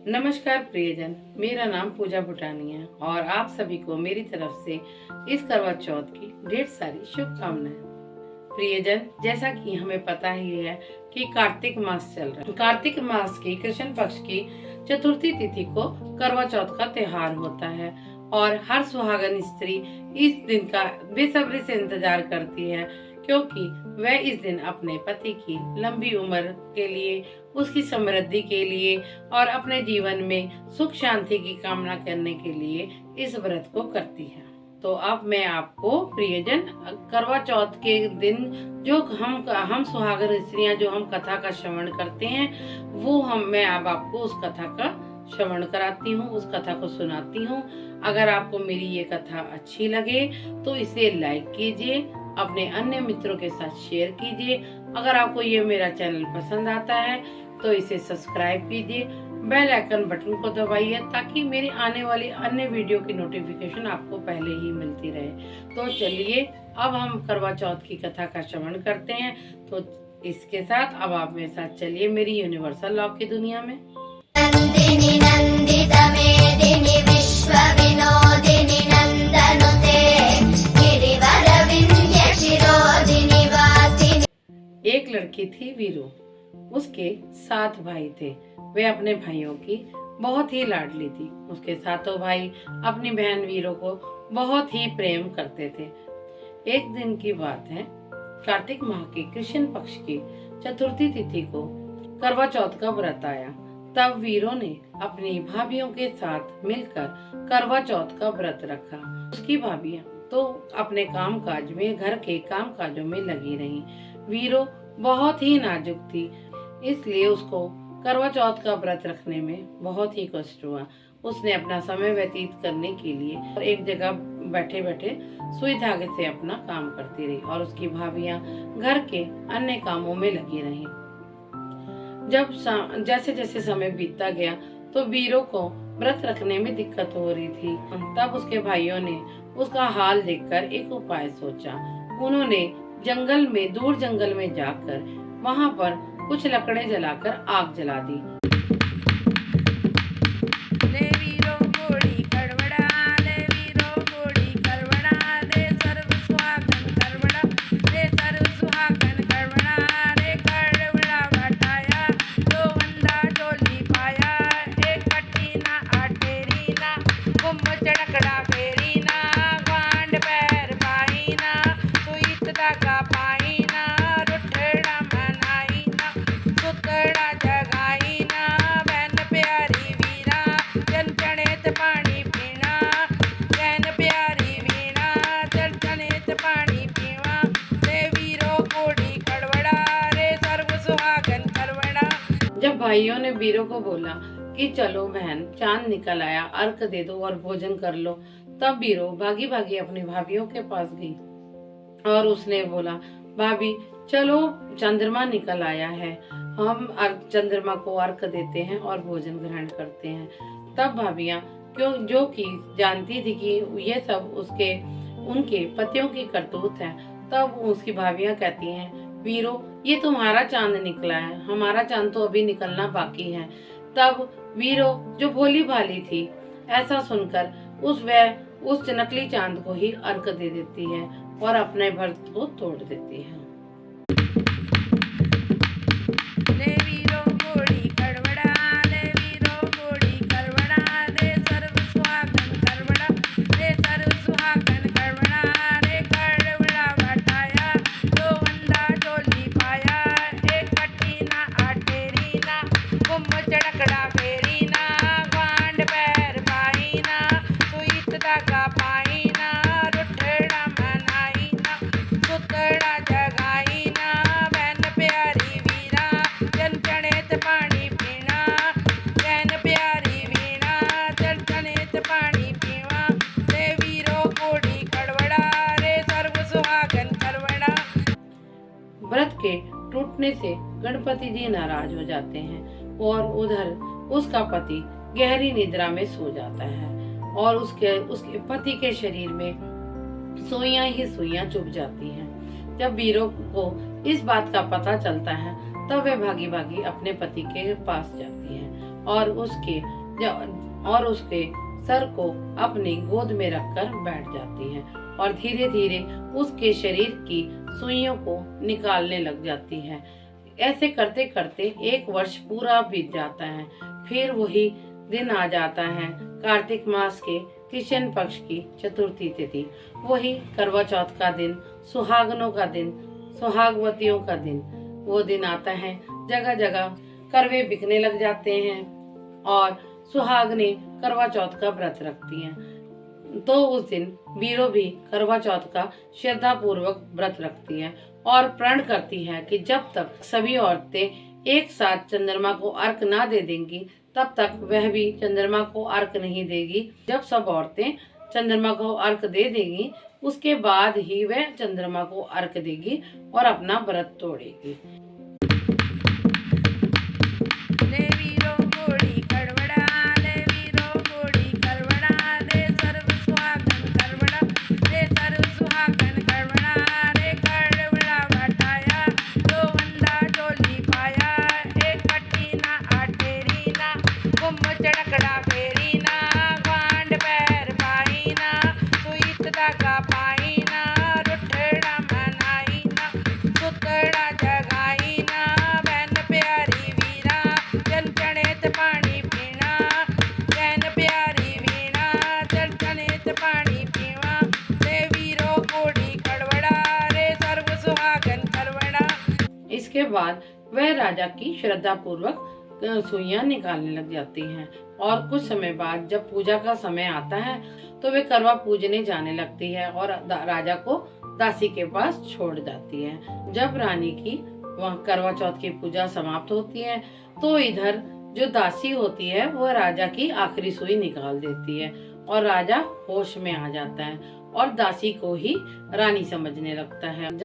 नमस्कार प्रियजन, मेरा नाम पूजा भूटानी है और आप सभी को मेरी तरफ से इस करवा चौथ की ढेर सारी शुभकामनाएं। प्रियजन, जैसा कि हमें पता ही है कि कार्तिक मास चल रहा है। कार्तिक मास की कृष्ण पक्ष की चतुर्थी तिथि को करवा चौथ का त्योहार होता है और हर सुहागन स्त्री इस दिन का बेसब्री से इंतजार करती है, क्योंकि वह इस दिन अपने पति की लंबी उम्र के लिए, उसकी समृद्धि के लिए और अपने जीवन में सुख शांति की कामना करने के लिए इस व्रत को करती है। तो अब मैं आपको प्रियजन, करवा चौथ के दिन जो हम सुहागन स्त्रियां जो हम कथा का श्रवण करते हैं, मैं अब आपको उस कथा का श्रवण कराती हूँ, उस कथा को सुनाती हूँ। अगर आपको मेरी ये कथा अच्छी लगे तो इसे लाइक कीजिए, अपने अन्य मित्रों के साथ शेयर कीजिए। अगर आपको ये मेरा चैनल पसंद आता है तो इसे सब्सक्राइब कीजिए, बेल आइकन बटन को दबाइए ताकि मेरी आने वाली अन्य वीडियो की नोटिफिकेशन आपको पहले ही मिलती रहे। तो चलिए अब हम करवा चौथ की कथा का श्रवण करते हैं। तो इसके साथ अब आप मेरे साथ चलिए मेरी यूनिवर्सल लॉ की दुनिया में। नंदिनी नंदित मेदिनी विश्व विनोदिनी नंदनुते गिरिवर विंध्य शिरोदिनी वासिनी। एक लड़की थी वीरू, उसके 7 भाई थे। वे अपने भाइयों की बहुत ही लाडली थी। उसके 7 भाई अपनी बहन वीरू को बहुत ही प्रेम करते थे। एक दिन की बात है, कार्तिक माह की कृष्ण पक्ष की चतुर्थी तिथि को करवा चौथ का व्रत आया। तब वीरू ने अपनी भाभियों के साथ मिलकर करवा चौथ का व्रत रखा। उसकी भाभियां तो अपने कामकाज में, घर के कामकाजों में लगी रहीं। वीरू बहुत ही नाजुक थी, इसलिए उसको करवा चौथ का व्रत रखने में बहुत ही कष्ट हुआ। उसने अपना समय व्यतीत करने के लिए एक जगह बैठे बैठे सुई धागे से अपना काम करती रही और उसकी भाभियां घर के अन्य कामों में लगी रहीं। जैसे जैसे समय बीतता गया तो वीरू को व्रत रखने में दिक्कत हो रही थी। तब उसके भाइयों ने उसका हाल देखकर एक उपाय सोचा। उन्होंने दूर जंगल में जाकर वहां पर कुछ लकड़े जलाकर आग जला दी। जब भाइयों ने वीरू को बोला कि चलो बहन, चांद निकल आया, अर्घ दे दो और भोजन कर लो, तब वीरू भागी भागी अपनी भाभियों के पास गई और उसने बोला, भाभी चलो, चंद्रमा निकल आया है, हम चंद्रमा को अर्घ देते हैं और भोजन ग्रहण करते हैं। तब भाभियां जो कि जानती थी कि ये सब उनके पतियों की करतूत है, तब उसकी भाभियां कहती हैं, वीरू ये तुम्हारा चांद निकला है, हमारा चांद तो अभी निकलना बाकी है। तब वीरू जो भोली भाली थी, ऐसा सुनकर उस नकली चांद को ही अर्घ दे देती है और अपने व्रत को तोड़ देती है। व्रत के टूटने से गणपति जी नाराज हो जाते हैं और उधर उसका पति गहरी निद्रा में सो जाता है और उसके पति के शरीर में सुइयां ही सुइयां चुभ जाती हैं। जब वीरू को इस बात का पता चलता है तब वह भागी भागी अपने पति के पास जाती है और उसके सर को अपनी गोद में रखकर बैठ जाती है और धीरे धीरे उसके शरीर की सुइयों को निकालने लग जाती है। ऐसे करते करते 1 वर्ष पूरा बीत जाता है। फिर वही दिन आ जाता है, कार्तिक मास के कृष्ण पक्ष की चतुर्थी तिथि। वही करवा चौथ का दिन, सुहागनों का दिन, सुहागवतियों का दिन। वो दिन आता है, जगह जगह करवे बिकने लग जाते हैं और सुहागने करवा चौथ का व्रत रखती हैं। तो उस दिन बीरो भी करवा चौथ का श्रद्धा पूर्वक व्रत रखती हैं और प्रण करती है कि जब तक सभी औरतें एक साथ चंद्रमा को अर्घ ना दे देंगी, तब तक वह भी चंद्रमा को अर्घ नहीं देगी। जब सब औरतें चंद्रमा को अर्घ दे देंगी, उसके बाद ही वह चंद्रमा को अर्घ देगी और अपना व्रत तोड़ेगी। इसके बाद वह राजा की श्रद्धा पूर्वक सुइयां निकालने लग जाती हैं और कुछ समय बाद जब पूजा का समय आता है तो वे करवा पूजने जाने लगती है और राजा को दासी के पास छोड़ जाती है। जब रानी की वह करवा चौथ की पूजा समाप्त होती है तो इधर जो दासी होती है वह राजा की आखिरी सुई निकाल देती है और राजा होश में आ जाता है और दासी को ही रानी समझने लगता है।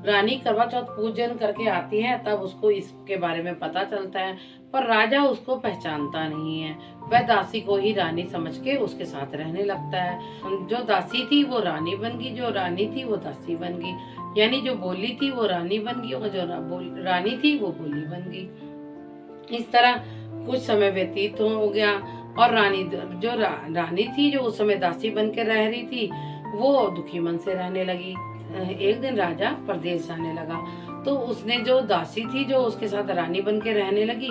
रानी करवा चौथ पूजन करके आती है तब उसको इसके बारे में पता चलता है, पर राजा उसको पहचानता नहीं है। वह दासी को ही रानी समझ के उसके साथ रहने लगता है। जो दासी थी वो रानी बन गई, जो रानी थी वो दासी बन गई। यानी जो बोली थी वो रानी बन गई और जो रानी थी वो बोली बन गई। इस तरह कुछ समय व्यतीत हो गया और रानी थी जो उस समय दासी बन के रह रही थी, वो दुखी मन से रहने लगी। एक दिन राजा परदेश जाने लगा तो उसने जो दासी थी जो उसके साथ रानी बन के रहने लगी,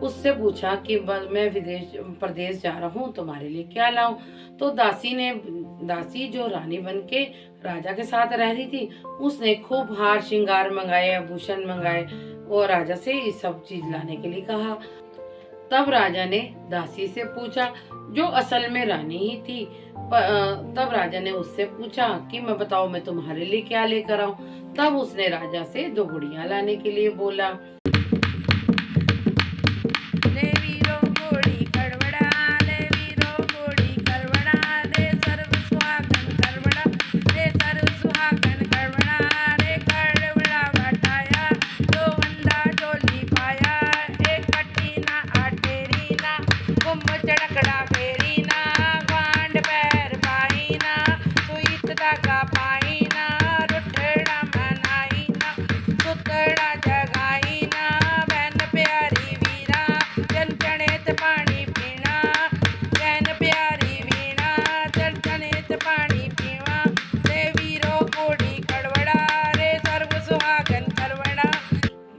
उससे पूछा कि मैं परदेश जा रहा हूँ, तुम्हारे लिए क्या लाऊं। तो दासी जो रानी बन के राजा के साथ रह रही थी, उसने खूब हार श्रृंगार मंगाए, आभूषण मंगाए और राजा से ये सब चीज लाने के लिए कहा। तब राजा ने दासी से पूछा जो असल में रानी ही थी। तब राजा ने उससे पूछा कि मैं बताओ मैं तुम्हारे लिए क्या लेकर आऊं। तब उसने राजा से 2 गुड़ियां लाने के लिए बोला।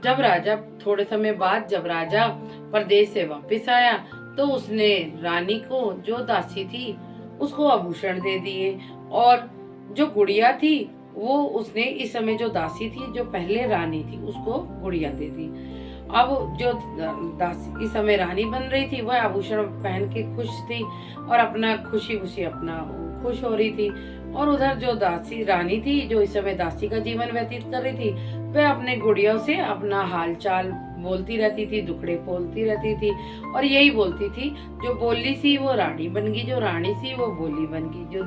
जब राजा थोड़े समय बाद जब राजा परदेश से वापस आया तो उसने रानी को जो दासी थी उसको आभूषण दे दिए और जो गुड़िया थी वो उसने इस समय जो दासी थी जो पहले रानी थी उसको गुड़िया दे दी। अब जो दासी इस समय रानी बन रही थी वह आभूषण पहन के खुश थी और अपना खुशी अपना खुश हो रही थी। और उधर जो दासी रानी थी, जो इस समय दासी का जीवन व्यतीत कर रही थी, वह अपने गुड़ियों से अपना हाल चाल बोलती रहती थी, दुखड़े बोलती रहती थी और यही बोलती थी, जो बोली सी वो रानी बन गई, जो रानी सी वो बोली बन गई,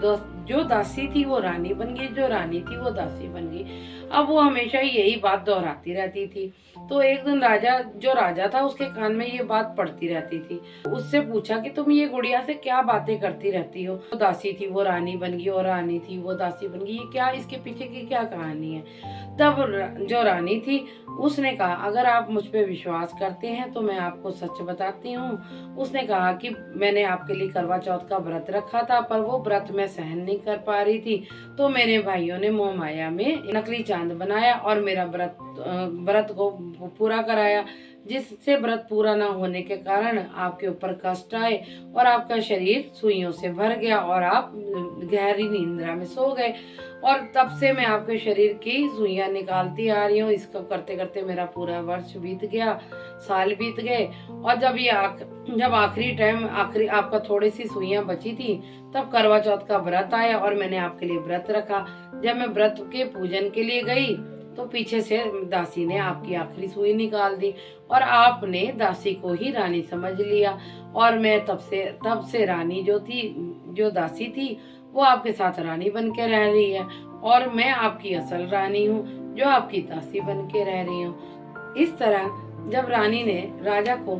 जो दासी थी वो रानी बन गई, जो रानी थी वो दासी बन गई। अब वो हमेशा ही यही बात दोहराती रहती थी। तो एक दिन राजा था, उसके कान में ये बात पड़ती रहती थी। उससे पूछा कि तुम ये गुड़िया से क्या बातें करती रहती हो, वो दासी थी वो रानी बन गई और रानी थी वो दासी बन गई, ये क्या, इसके पीछे की क्या कहानी है। तब जो रानी थी उसने कहा, अगर आप मुझ पे विश्वास करते हैं तो मैं आपको सच बताती हूँ। उसने कहा कि मैंने आपके लिए करवा चौथ का व्रत रखा था, पर वो व्रत मैं सहन नहीं कर पा रही थी, तो मेरे भाइयों ने मोह माया में नकली चांद बनाया और मेरा व्रत को पूरा कराया, जिससे व्रत पूरा न होने के कारण आपके ऊपर कष्ट आए और आपका शरीर सुइयों से भर गया और आप गहरी निंद्रा में सो गए। और तब से मैं आपके शरीर की सुइयां निकालती आ रही हूँ। इसको करते करते मेरा पूरा वर्ष बीत गया, साल बीत गए और जब आखिरी टाइम आपका थोड़ी सी सुइयां बची थी, तब करवा चौथ का व्रत आया और मैंने आपके लिए व्रत रखा। जब मैं व्रत के पूजन के लिए गई तो पीछे से दासी ने आपकी आखिरी सुई निकाल दी और आपने दासी को ही रानी समझ लिया। और मैं तब से रानी जो दासी थी वो आपके साथ रानी बन के रह रही है और मैं आपकी असल रानी हूँ जो आपकी दासी बन के रह रही हूँ। इस तरह जब रानी ने राजा को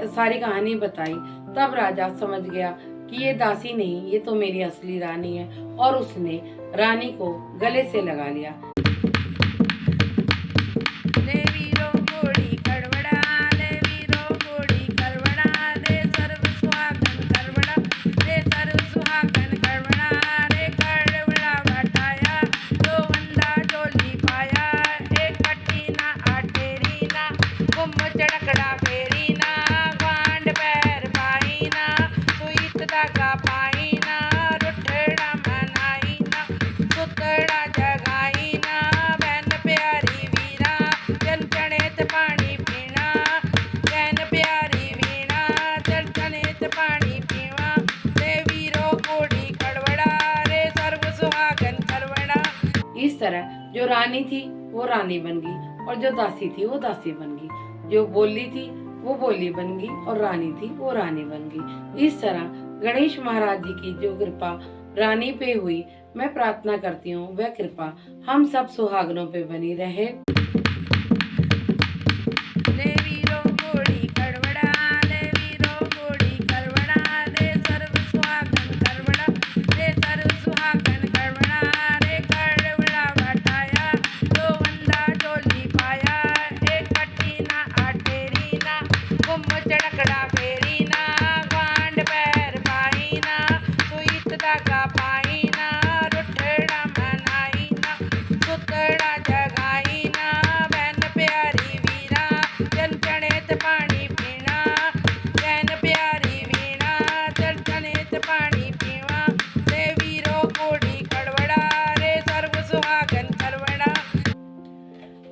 सारी कहानी बताई, तब राजा समझ गया कि ये दासी नहीं, ये तो मेरी असली रानी है और उसने रानी को गले से लगा लिया। इस तरह जो रानी थी वो रानी बन गई और जो दासी थी वो दासी बन गई, जो बोली थी वो बोली बन गई और रानी थी वो रानी बन गई। इस तरह गणेश महाराज जी की जो कृपा रानी पे हुई, मैं प्रार्थना करती हूँ वह कृपा हम सब सुहागनों पे बनी रहे।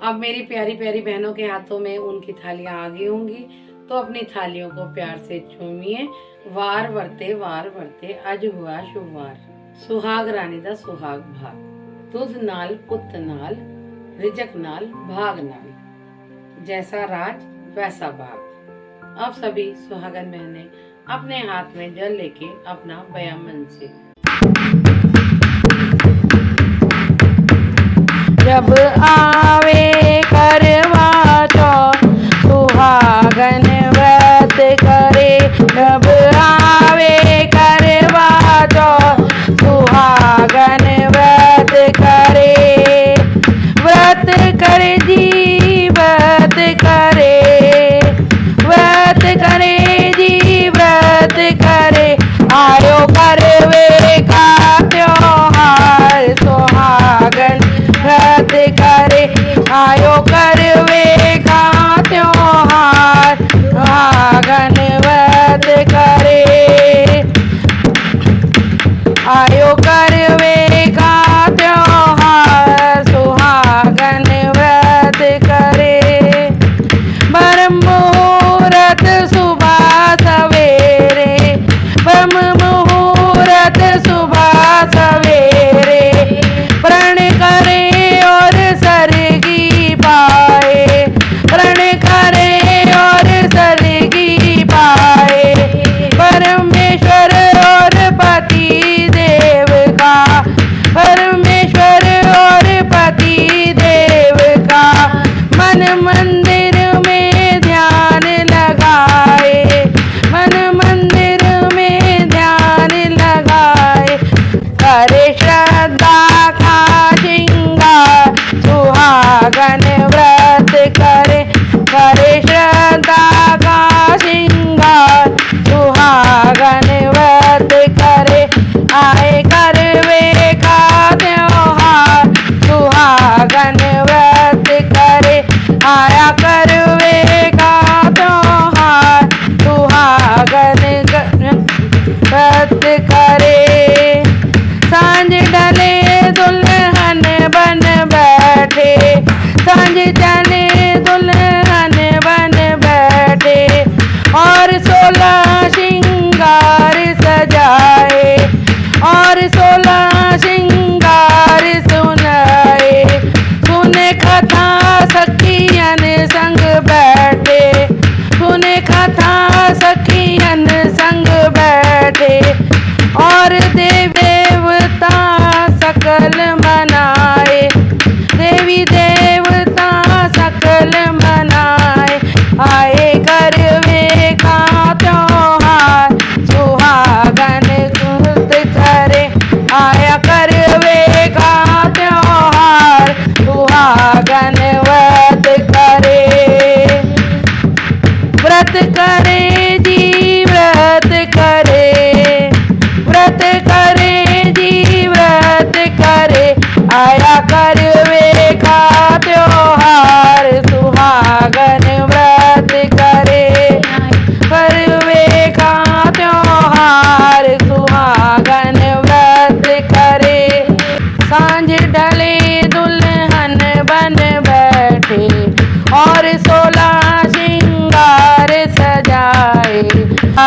अब मेरी प्यारी प्यारी बहनों के हाथों में उनकी थालियां आ गई होंगी, तो अपनी थालियों को प्यार से चूमिए। वार वरते अज हुआ शुभ वार, सुहाग रानी दा सुहाग भाग, तुझ नाल पुत नाल रिजक नाल भाग नाल, जैसा राज वैसा भाग। अब सभी सुहागन बहनें अपने हाथ में जल लेके अपना बयामन से जब आवे करवा चौथ सुहागन व्रत करे, जब आवे करवा चौथ सुहागन व्रत करे, व्रत करे जी व्रत करे, व्रत करे जी व्रत करे, आयो करवे का त्योहार सुहागन व्रत करे, आयो करवे का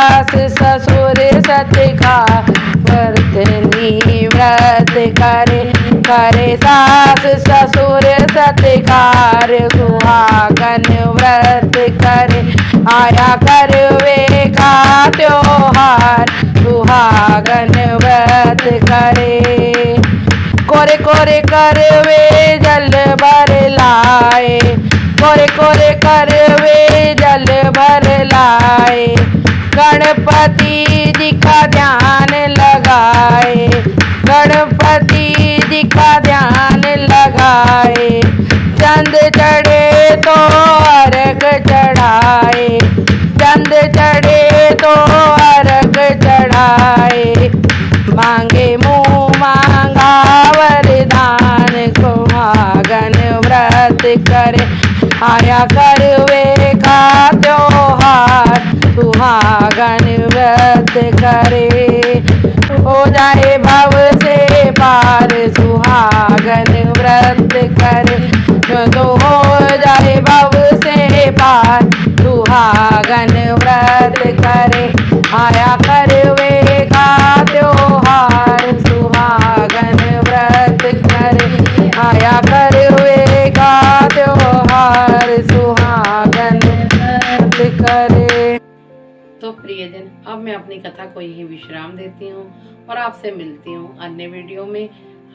सास ससुर सत्कार वर्तनी व्रत करे करे सास ससुर सत्कार सुहागन व्रत करे आया करवे का त्योहार सुहागन व्रत करे कोरे कोरे करवे जल भर लाए कोरे कोरे करवे जल भर लाए गणपति जी का ध्यान लगाए गणपति जी का ध्यान लगाए चंद चढ़े तो अर्घ चढ़ाए चंद चढ़े तो अर्घ चढ़ाए मांगे मुँह मांगा वरदान सुहागन व्रत करे आया करवे का त्योहार सुहागन व्रत करे हो जाए भव से पार सुहागन व्रत करे तो हो जाए भव से पार सुहागन व्रत करे आया करवे का त्योहार सुहागन व्रत करे आया करवे का त्योहार सुहागन व्रत करे। तो प्रियजन, अब मैं अपनी कथा को यही विश्राम देती हूँ और आपसे मिलती हूँ अन्य वीडियो में।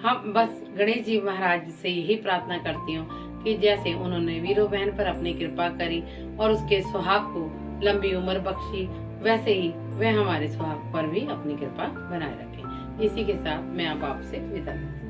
हम बस गणेश जी महाराज से यही प्रार्थना करती हूँ कि जैसे उन्होंने वीरो बहन पर अपनी कृपा करी और उसके सुहाग को लंबी उम्र बख्शी, वैसे ही वह हमारे सुहाग पर भी अपनी कृपा बनाए रखें। इसी के साथ मैं अब आपसे विदा लेती हूँ।